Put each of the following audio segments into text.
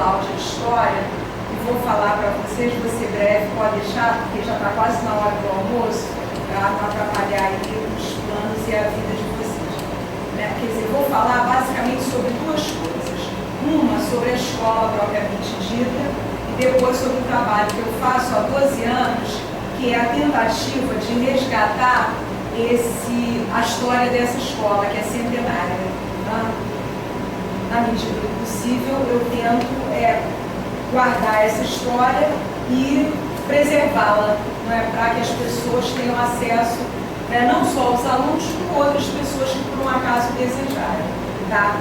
Cláudia História e vou falar para vocês, vou ser breve, pode deixar, porque já está quase na hora do almoço, para não atrapalhar aí os planos e a vida de vocês. Né? Quer dizer, vou falar basicamente sobre duas coisas. Uma sobre a escola propriamente dita e depois sobre o trabalho que eu faço há 12 anos, que é a tentativa de resgatar a história dessa escola, que é centenária. Tá? Na medida do possível, eu tento guardar essa história e preservá-la, para que as pessoas tenham acesso, não só os alunos, como outras pessoas que por um acaso desejarem. Tá?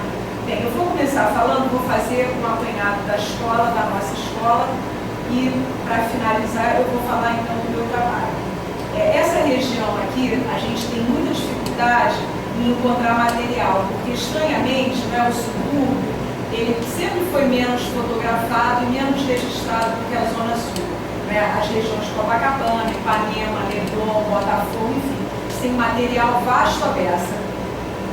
Bem, eu vou começar falando, vou fazer um apanhado da escola, da nossa escola, e para finalizar eu vou falar então do meu trabalho. Essa região aqui, a gente tem muita dificuldade em encontrar material, porque estranhamente, o subúrbio, ele sempre foi menos fotografado e menos registrado do que a Zona Sul. As regiões de Copacabana, Ipanema, Leblon, Botafogo, enfim, tem material vasto à beça.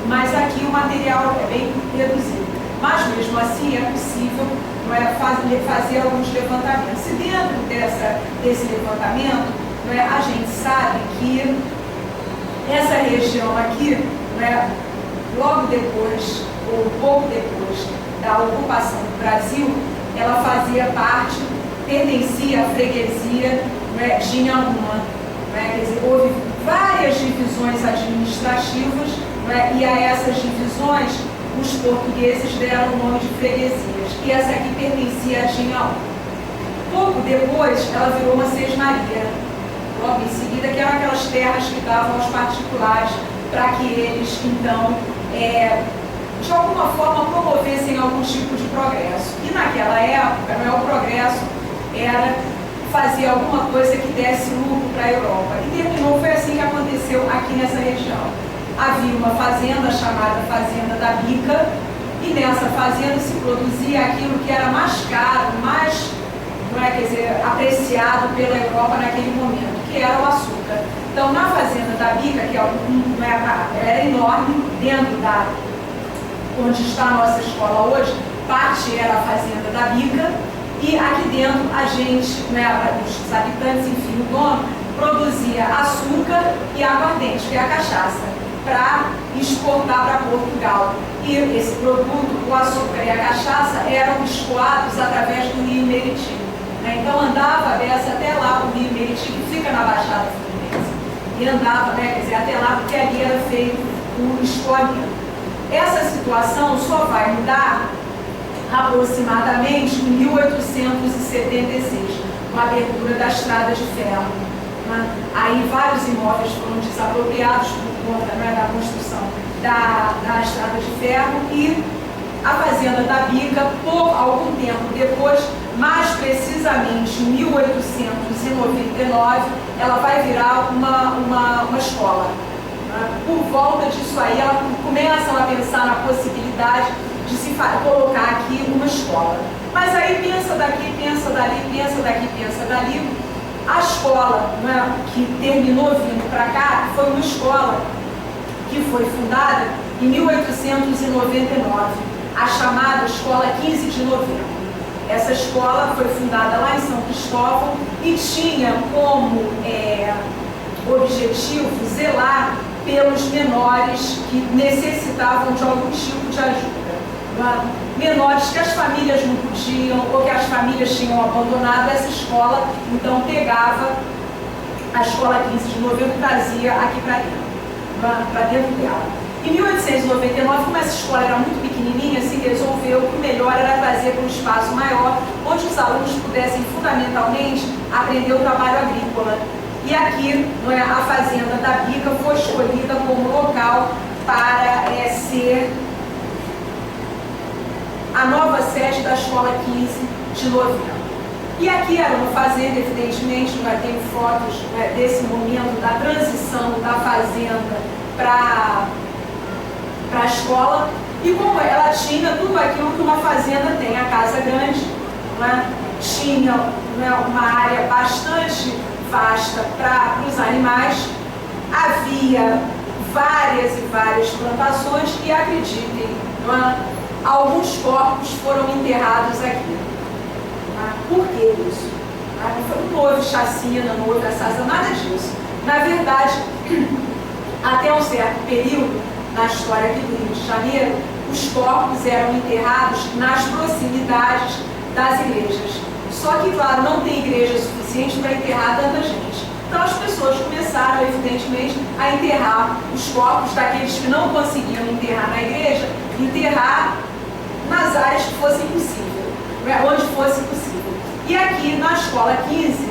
Mas aqui o material é bem reduzido. Mas mesmo assim é possível fazer alguns levantamentos. E dentro desse levantamento, a gente sabe que essa região aqui, logo depois, ou pouco depois da ocupação do Brasil, ela fazia parte, pertencia à freguesia de Inhaúma. Quer dizer, houve várias divisões administrativas, e a essas divisões os portugueses deram o nome de freguesias, e essa aqui pertencia a Inhaúma. Pouco depois, ela virou uma sesmaria. Logo em seguida, que eram aquelas terras que davam aos particulares para que eles, então, de alguma forma promovessem algum tipo de progresso. E naquela época, o progresso era fazer alguma coisa que desse lucro para a Europa. E terminou, foi assim que aconteceu aqui nessa região. Havia uma fazenda chamada Fazenda da Bica, e nessa fazenda se produzia aquilo que era mais caro, mais apreciado pela Europa naquele momento, que era o açúcar. Então, na Fazenda da Bica, que era enorme, dentro onde está a nossa escola hoje, parte era a Fazenda da Bica, e aqui dentro a gente, os habitantes, enfim, o dono, produzia açúcar e aguardente, que é a cachaça, para exportar para Portugal. E esse produto, o açúcar e a cachaça, eram escoados através do rio Meriti. Então andava a beça até lá, o rio Meriti, que fica na Baixada Fluminense. E andava, até lá, porque ali era feito o escoamento. Essa situação só vai mudar aproximadamente em 1876, com a abertura da estrada de ferro. Aí vários imóveis foram desapropriados por conta da construção da estrada de ferro, e a Fazenda da Bica, por algum tempo depois, mais precisamente em 1899, ela vai virar uma escola. Por volta disso aí, ela começam a pensar na possibilidade de se colocar aqui uma escola. Mas aí pensa daqui, pensa dali, pensa daqui, pensa dali. A escola que terminou vindo para cá foi uma escola que foi fundada em 1899, a chamada Escola 15 de Novembro. Essa escola foi fundada lá em São Cristóvão e tinha como objetivo zelar pelos menores que necessitavam de algum tipo de ajuda. Menores que as famílias não podiam ou que as famílias tinham abandonado, essa escola então pegava a Escola 15 de Novembro e trazia aqui para dentro dela. Em 1899, como essa escola era muito pequenininha, se resolveu que o melhor era trazer para um espaço maior, onde os alunos pudessem fundamentalmente aprender o trabalho agrícola. E aqui, a Fazenda da Bica foi escolhida como local para ser a nova sede da Escola 15 de Novembro. E aqui era uma fazenda, evidentemente, tem fotos desse momento da transição da fazenda para a escola, e como ela tinha tudo aquilo que uma fazenda tem, a casa grande, tinha uma área bastante vasta para os animais, havia várias e várias plantações, e acreditem, alguns corpos foram enterrados aqui. Por que isso? Não houve chacina, não houve assassinato, nada disso. Na verdade, até um certo período, na história aqui do Rio de Janeiro, os corpos eram enterrados nas proximidades das igrejas. Só que, claro, não tem igreja suficiente para enterrar tanta gente. Então as pessoas começaram, evidentemente, a enterrar os corpos daqueles que não conseguiam enterrar na igreja, enterrar nas áreas que fosse possível, onde fosse possível. E aqui na Escola 15,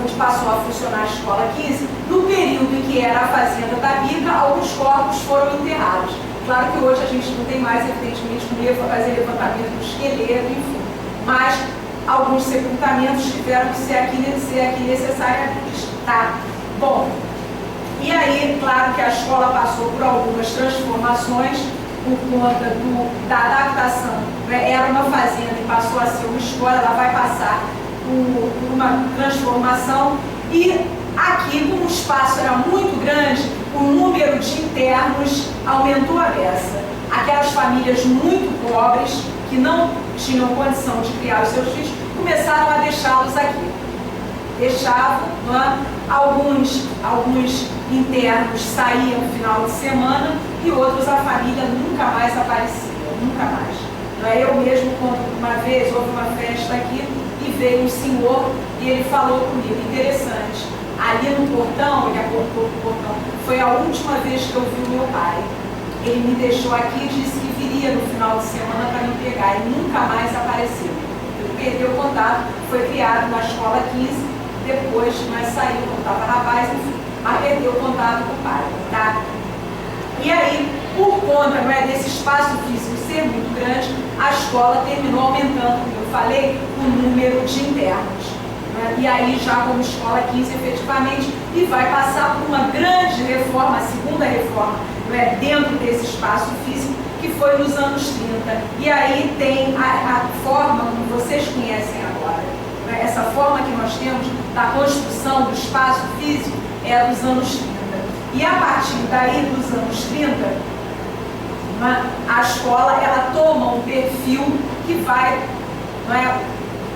onde passou a funcionar a Escola 15, no período em que era a Fazenda da Bica, alguns corpos foram enterrados. Claro que hoje a gente não tem mais, evidentemente, como fazer levantamento do esqueleto, enfim. Mas alguns sepultamentos tiveram que ser aqui necessariamente. Tá? Bom, e aí, claro que a escola passou por algumas transformações por conta da adaptação. Era uma fazenda e passou a ser uma escola, ela vai passar por uma transformação. E aqui, como o espaço era muito grande, o número de internos aumentou a beça. Aquelas famílias muito pobres, que não tinham condição de criar os seus filhos, começaram a deixá-los aqui. Deixavam, alguns internos saíam no final de semana e outros a família nunca mais aparecia, nunca mais. Eu mesmo, quando uma vez houve uma festa aqui e veio um senhor e ele falou comigo, interessante, ali no portão, ele apontou o portão, foi a última vez que eu vi o meu pai. Ele me deixou aqui e disse que viria no final de semana para me pegar e nunca mais apareceu. Ele perdeu o contato, foi criado na Escola 15, depois, mas saiu quando estava rapaz, enfim, mas perdeu o contato com o pai, tá? E aí, por conta desse espaço físico ser muito grande, a escola terminou aumentando, como eu falei, o número de internos. E aí, já como Escola 15, efetivamente, e vai passar por uma grande reforma, a segunda reforma, dentro desse espaço físico, que foi nos anos 30. E aí tem a forma como vocês conhecem agora. Essa forma que nós temos da construção do espaço físico é dos anos 30. E a partir daí, dos anos 30, a escola ela toma um perfil que vai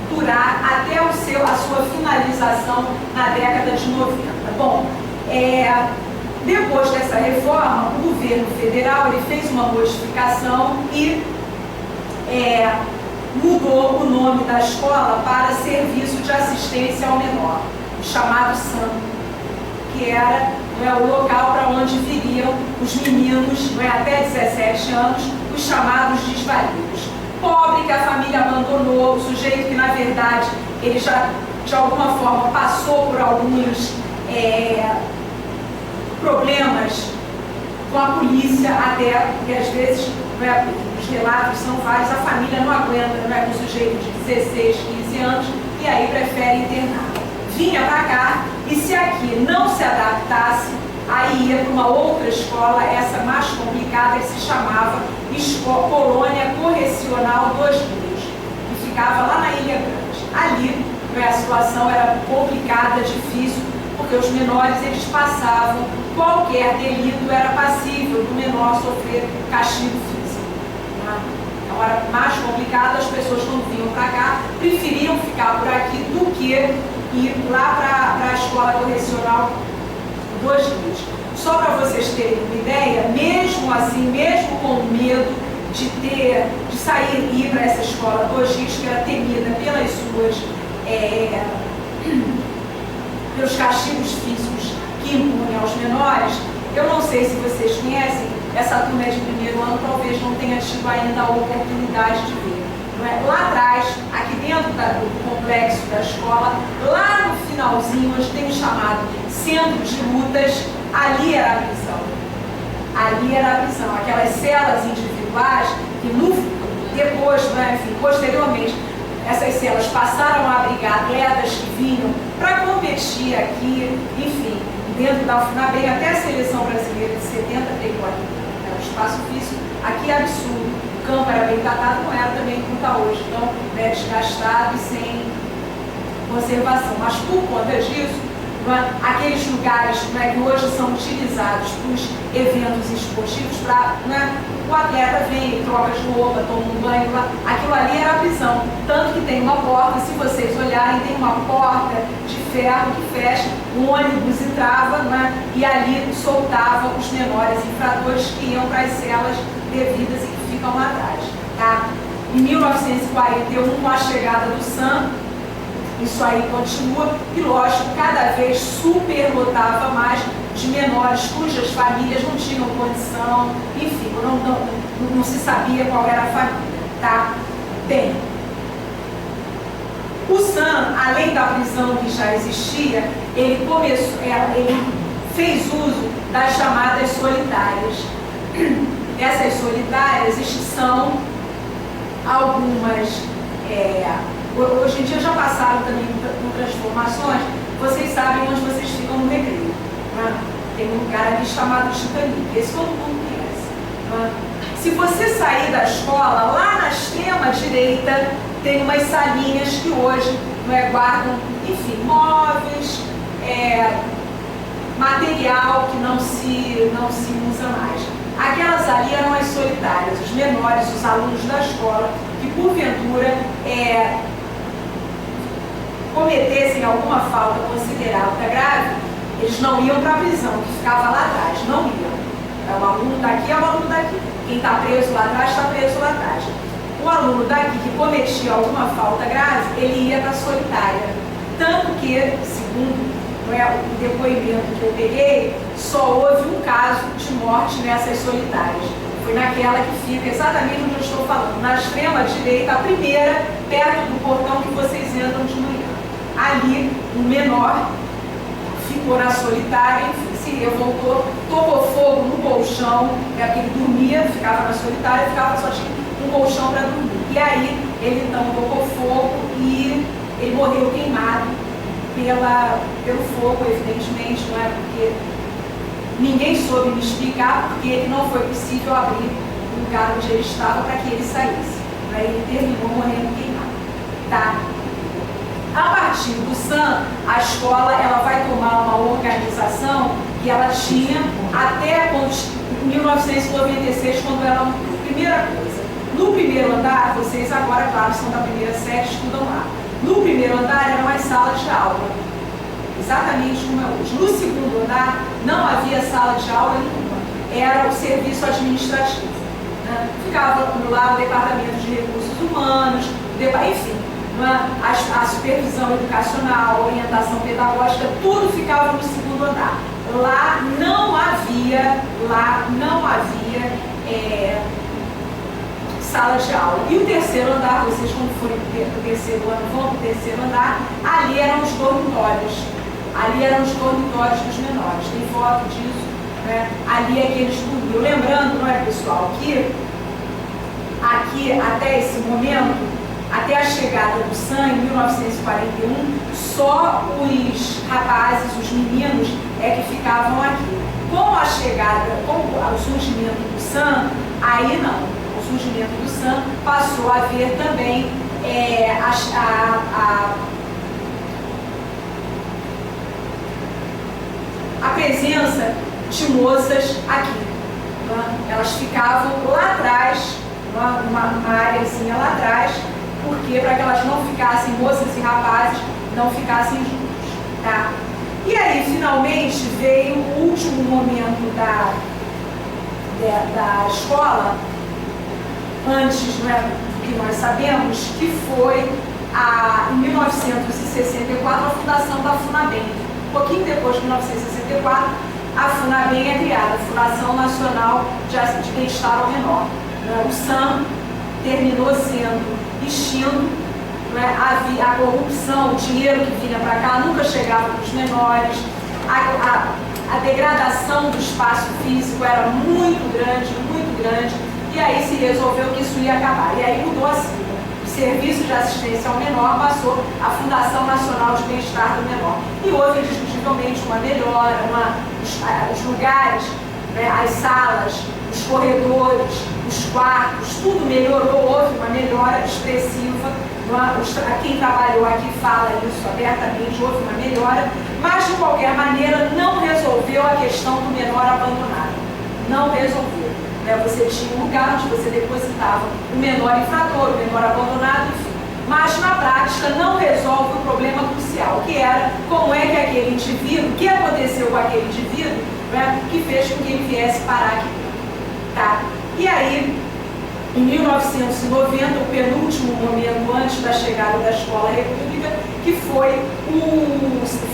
durar até a sua finalização na década de 90. Bom, depois dessa reforma, o governo federal ele fez uma modificação e mudou o nome da escola para Serviço de Assistência ao Menor, chamado SAM, que era o local para onde viriam os meninos até 17 anos, os chamados desvalidos. Pobre que a família abandonou, o sujeito que na verdade ele já de alguma forma passou por alguns problemas com a polícia, até porque às vezes os relatos são vários, a família não aguenta com um sujeito de 16, 15 anos e aí prefere internar. Vinha para cá e se aqui não se adaptasse, aí ia para uma outra escola, essa mais complicada, que se chamava Colônia Correcional dos Rios, que ficava lá na Ilha Grande. Ali a situação era complicada, difícil, porque os menores eles passavam, qualquer delito era passível do menor sofrer castigo físico. Então era mais complicado, as pessoas quando vinham para cá preferiam ficar por aqui do que ir lá para a escola correcional dos Rios. Só para vocês terem uma ideia, mesmo assim, mesmo com medo de sair e ir para essa escola dos Rios, que era temida pelos castigos físicos que impunham aos menores, eu não sei se vocês conhecem, essa turma de primeiro ano talvez não tenha tido ainda a oportunidade de ver. Lá atrás, aqui dentro do complexo da escola, lá no finalzinho, onde tem o chamado centro de lutas, ali era a prisão. Ali era a prisão. Aquelas celas individuais que depois, posteriormente, essas celas passaram a abrigar atletas que vinham para competir aqui, enfim, dentro da FUNABEM, até a seleção brasileira de 70 pegou aqui. Era um espaço físico, aqui é absurdo. O campo era bem tratado, não era também como está hoje, então desgastado e sem conservação. Mas por conta disso, aqueles lugares que hoje são utilizados para os eventos esportivos, para o atleta vem, troca de roupa, toma um banho, aquilo ali era a prisão. Tanto que tem uma porta, se vocês olharem, tem uma porta de ferro que fecha, um ônibus entrava e ali soltava os menores infratores que iam para as celas devidas e que ficam lá atrás. Tá? Em 1941, com a chegada do SAM, isso aí continua e, lógico, cada vez superlotava mais de menores cujas famílias não tinham condição, enfim, não se sabia qual era a família. Tá? Bem, o SAM, além da prisão que já existia, ele fez uso das chamadas solitárias. Essas solitárias são algumas, hoje em dia já passaram também por transformações, vocês sabem onde vocês ficam no Recreio. Tem um lugar ali chamado Titanic, esse todo mundo conhece. Se você sair da escola, lá na extrema direita tem umas salinhas que hoje guardam, enfim, móveis, material que não se usa mais. Aquelas ali eram as solitárias, os menores, os alunos da escola, que porventura cometessem alguma falta considerada grave, eles não iam para a prisão, que ficava lá atrás, não iam. O aluno daqui é o aluno daqui. Quem está preso lá atrás, está preso lá atrás. O aluno daqui que cometia alguma falta grave, ele ia para a solitária. Tanto que, segundo o depoimento que eu peguei, só houve um caso de morte nessas solitárias. Foi naquela que fica exatamente onde eu estou falando, na extrema direita, a primeira, perto do portão que vocês entram de manhã. Ali, um menor ficou na solitária, enfim, se revoltou, tocou fogo no colchão, porque ele dormia, ficava na solitária, só tinha um colchão para dormir. E aí, ele então tocou fogo e ele morreu queimado pelo fogo, evidentemente, não é? Porque ninguém soube me explicar porque ele não foi possível abrir o lugar onde ele estava para que ele saísse. Aí ele terminou morrendo queimado. Tá? A partir do SAM, a escola ela vai tomar uma organização que ela tinha até 1996, quando ela mudou. Primeira coisa, no primeiro andar, vocês agora, claro, são da primeira série, estudam lá. No primeiro andar eram as salas de aula, exatamente como é hoje. No segundo andar não havia sala de aula nenhuma, era o serviço administrativo. Né? Ficava lá o departamento de recursos humanos, enfim, a supervisão educacional, a orientação pedagógica, tudo ficava no segundo andar. Lá não havia sala de aula. E o terceiro andar, vocês quando forem para o terceiro ano vão para o terceiro andar, ali eram os dormitórios. Ali eram os dormitórios dos menores. Tem foto disso, né? Ali é que eles dormiam. Lembrando, não é, pessoal, que aqui até esse momento, até a chegada do SAM em 1941, só os rapazes, os meninos, é que ficavam aqui. Com a chegada, com o surgimento do SAM, aí não. O surgimento do SAM passou a haver também a presença de moças aqui. Elas ficavam lá atrás, uma áreazinha lá atrás, porque para que elas não ficassem, moças e rapazes, não ficassem juntos. Tá? E aí, finalmente, veio o último momento da escola, antes, não é, do que nós sabemos, que foi em 1964 a fundação da FUNABEM. Um pouquinho depois de 1964, a FUNABEM é criada, a Fundação Nacional de Bem-Estar ao Menor. O SAM terminou sendo extinto, a corrupção, o dinheiro que vinha para cá nunca chegava para os menores, a degradação do espaço físico era muito grande, e aí se resolveu que isso ia acabar. E aí mudou a sigla. O Serviço de Assistência ao Menor passou à Fundação Nacional de Bem-Estar do Menor. E houve, indiscutivelmente, uma melhora, os lugares, as salas, os corredores, os quartos, tudo melhorou, houve uma melhora expressiva. Quem trabalhou aqui fala isso abertamente, houve uma melhora. Mas, de qualquer maneira, não resolveu a questão do menor abandonado. Não resolveu. Você tinha um lugar onde você depositava o menor infrator, o menor abandonado, enfim. Mas, na prática, não resolve o problema crucial, que era como é que aquele indivíduo, o que aconteceu com aquele indivíduo, que fez com que ele viesse parar aqui. Tá? E aí, em 1990, o penúltimo momento antes da chegada da Escola República, que foi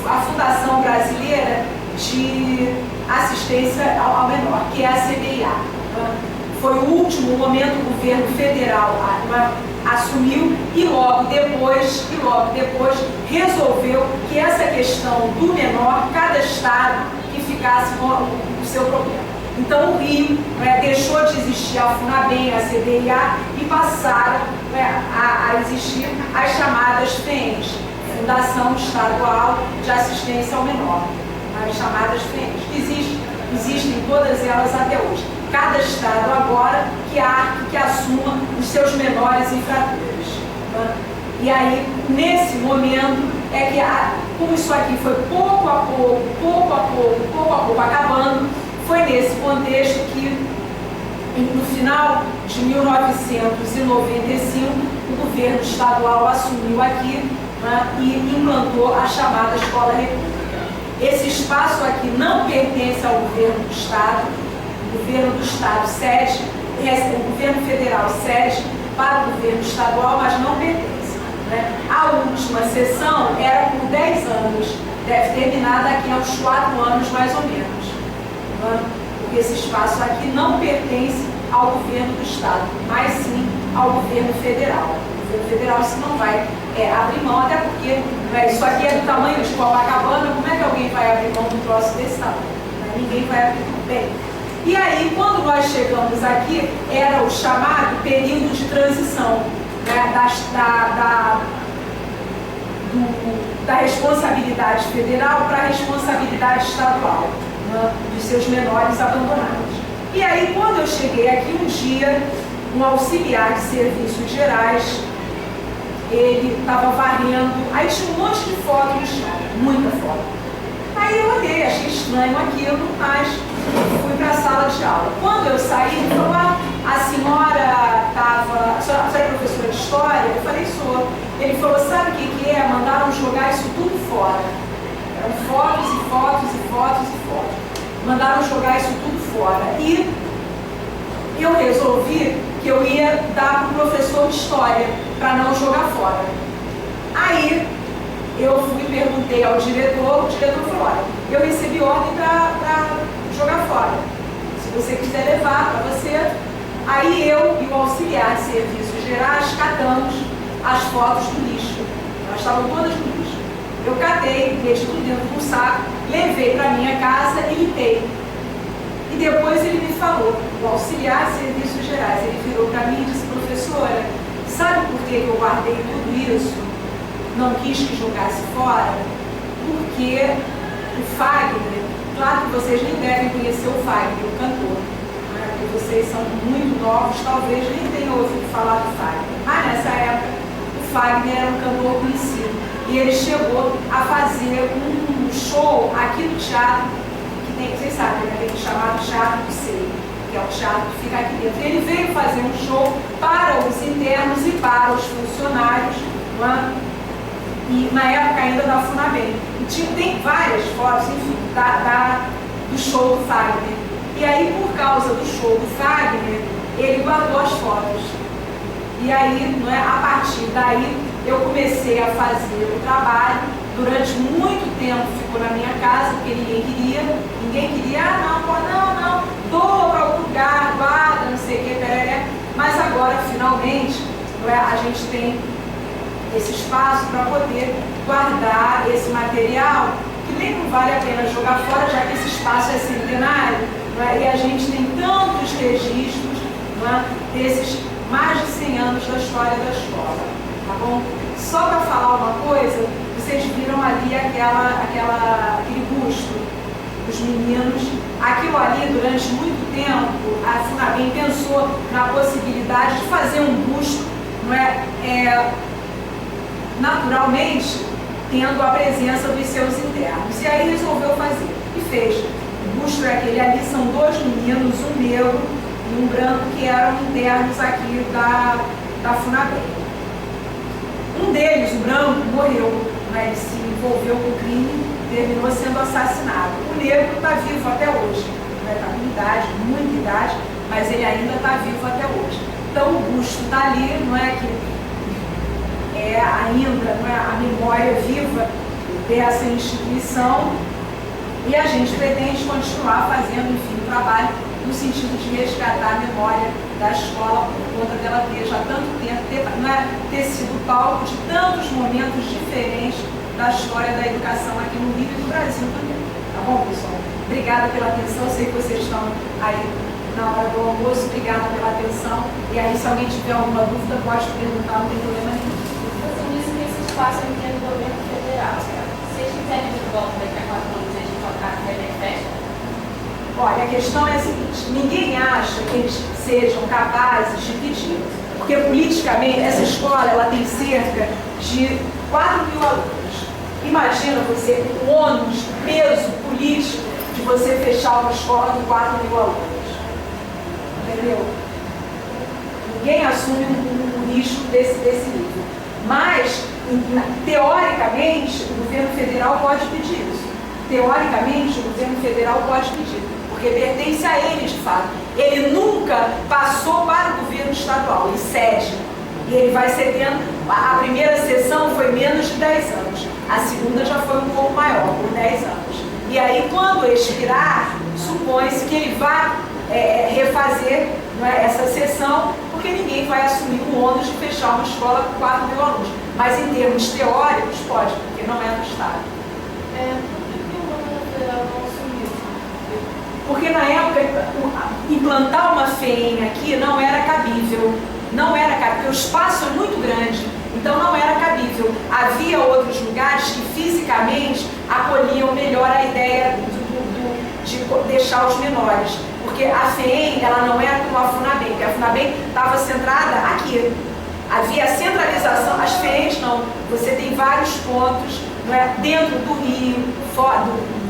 a Fundação Brasileira de Assistência ao Menor, que é a CBIA. Foi o último momento o governo federal assumiu e logo depois resolveu que essa questão do menor, cada estado que ficasse com o seu problema. Então o Rio deixou de existir a FUNABEM, a CBIA, e passaram a existir as chamadas FENs, Fundação Estadual de Assistência ao Menor, as chamadas FENs, que existem todas elas até hoje. Cada estado agora que assuma os seus menores infratores. E aí, nesse momento, é que como isso aqui foi pouco a pouco acabando, foi nesse contexto que, no final de 1995, o governo estadual assumiu aqui e implantou a chamada Escola República. Esse espaço aqui não pertence ao governo do estado. O governo do estado cede, o governo federal cede para o governo estadual, mas não pertence. A última sessão era por 10 anos, deve terminar daqui a uns 4 anos mais ou menos. Porque esse espaço aqui não pertence ao governo do estado, mas sim ao governo federal. O governo federal isso não vai abrir mão, até porque isso aqui é do tamanho de Copacabana, como é que alguém vai abrir mão de um troço desse tamanho? Ninguém vai abrir mão. Bem, e aí, quando nós chegamos aqui, era o chamado período de transição, da responsabilidade federal para a responsabilidade estadual, dos seus menores abandonados. E aí, quando eu cheguei aqui um dia, um auxiliar de serviços gerais, ele estava varrendo, aí tinha um monte de foto no chão, muita foto. Aí eu olhei, achei estranho aquilo, mas fui para a sala de aula. Quando eu saí, ele falou, a senhora estava, a senhora é professora de história? Eu falei, sou. Ele falou, sabe o que é? Mandaram jogar isso tudo fora. Eram fotos e fotos e fotos e fotos. Mandaram jogar isso tudo fora. E eu resolvi que eu ia dar para o professor de história, para não jogar fora. Aí eu fui e perguntei ao diretor, o diretor falou, olha, eu recebi ordem para jogar fora. Se você quiser levar para você. Aí eu e o auxiliar de serviços gerais catamos as fotos do lixo. Elas estavam todas no lixo. Eu catei, meti tudo dentro de um saco, levei para minha casa e limpei. E depois ele me falou, o auxiliar de serviços gerais, ele virou para mim e disse, professora, sabe por que eu guardei tudo isso? Não quis que jogasse fora? Porque o Fagner, claro que vocês nem devem conhecer o Fagner, o cantor, porque vocês são muito novos, talvez nem tenham ouvido falar do Fagner. Mas nessa época, o Fagner era um cantor conhecido e ele chegou a fazer um show aqui no teatro, que tem, vocês sabem, né, tem um chamado Teatro do Seio, que é o teatro que fica aqui dentro. Ele veio fazer um show para os internos e para os funcionários, e na época ainda da FUNABEM. Tem várias fotos, enfim, do show do Fagner. E aí, por causa do show do Fagner, ele guardou as fotos. E aí, a partir daí, eu comecei a fazer o trabalho. Durante muito tempo ficou na minha casa, porque ninguém queria, não, doa para algum lugar, guarda, não sei o que, pereré. Mas agora, finalmente, a gente tem esse espaço para poder guardar esse material, que nem não vale a pena jogar fora, já que esse espaço é centenário, e a gente tem tantos registros desses mais de 100 anos da história da escola. Tá bom? Só para falar uma coisa, vocês viram ali aquele busto dos meninos. Aquilo ali, durante muito tempo, a FUNABEM pensou na possibilidade de fazer um busto, naturalmente, tendo a presença dos seus internos. E aí resolveu fazer, e fez. O busto é aquele ali, são dois meninos, um negro e um branco, que eram internos aqui da FUNABEM. Um deles, o branco, morreu, né? Ele se envolveu com o crime, terminou sendo assassinado. O negro está vivo até hoje, né? Está com idade, muita idade, mas ele ainda está vivo até hoje. Então o busto está ali, não é que é ainda, não é, a memória viva dessa instituição, e a gente pretende continuar fazendo, enfim, o trabalho no sentido de resgatar a memória da escola por conta dela ter já tanto tempo, ter sido palco de tantos momentos diferentes da história da educação aqui no Rio e no Brasil também. Tá bom, pessoal? Obrigada pela atenção, sei que vocês estão aí na hora do almoço, obrigada pela atenção, e aí se alguém tiver alguma dúvida pode perguntar, não tem problema nenhum. Você disse que esse espaço é do governo federal. Se eles quiserem de volta daqui a 4 anos, eles tocar a festa? Olha, a questão é a seguinte, ninguém acha que eles sejam capazes de pedir, porque politicamente essa escola ela tem cerca de 4 mil alunos. Imagina você o ônus, o peso político de você fechar uma escola com 4 mil alunos. Entendeu? Ninguém assume um risco desse nível. Mas, teoricamente, o governo federal pode pedir isso. Teoricamente, o governo federal pode pedir, porque pertence a ele de fato. Ele nunca passou para o governo estadual, ele cede. E ele vai cedendo. A primeira sessão foi menos de 10 anos, a segunda já foi um pouco maior, por 10 anos. E aí, quando expirar, supõe-se que ele vai refazer, não é, essa sessão, porque ninguém vai assumir o ônus de fechar uma escola com 4 mil alunos. Mas em termos teóricos, pode, porque não é do Estado. Por que o governo federal não assumiu? Porque na época, implantar uma FEM aqui não era cabível. Não era cabível, o espaço é muito grande, então não era cabível. Havia outros lugares que fisicamente acolhiam melhor a ideia de deixar os menores. Porque a FEM, ela não era como a FUNABEM, porque a FUNABEM estava centrada aqui. Havia a centralização, as FEMs não. Você tem vários pontos, não é, dentro do Rio, fora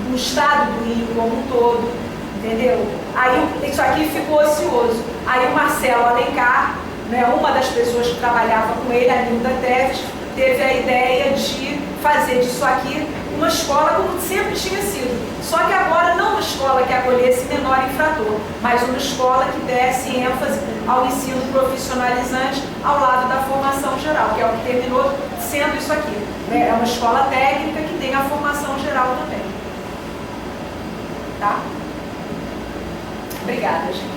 do estado do Rio como um todo, entendeu? Aí isso aqui ficou ocioso. Aí o Marcelo Alencar, né, uma das pessoas que trabalhava com ele, a Nilda Teves, teve a ideia de fazer disso aqui uma escola como sempre tinha sido. Só que agora não uma escola que acolhesse menor infrator, mas uma escola que desse ênfase ao ensino profissionalizante ao lado da formação geral, que é o que terminou sendo isso aqui. É uma escola técnica que tem a formação geral também. Tá? Obrigada, gente.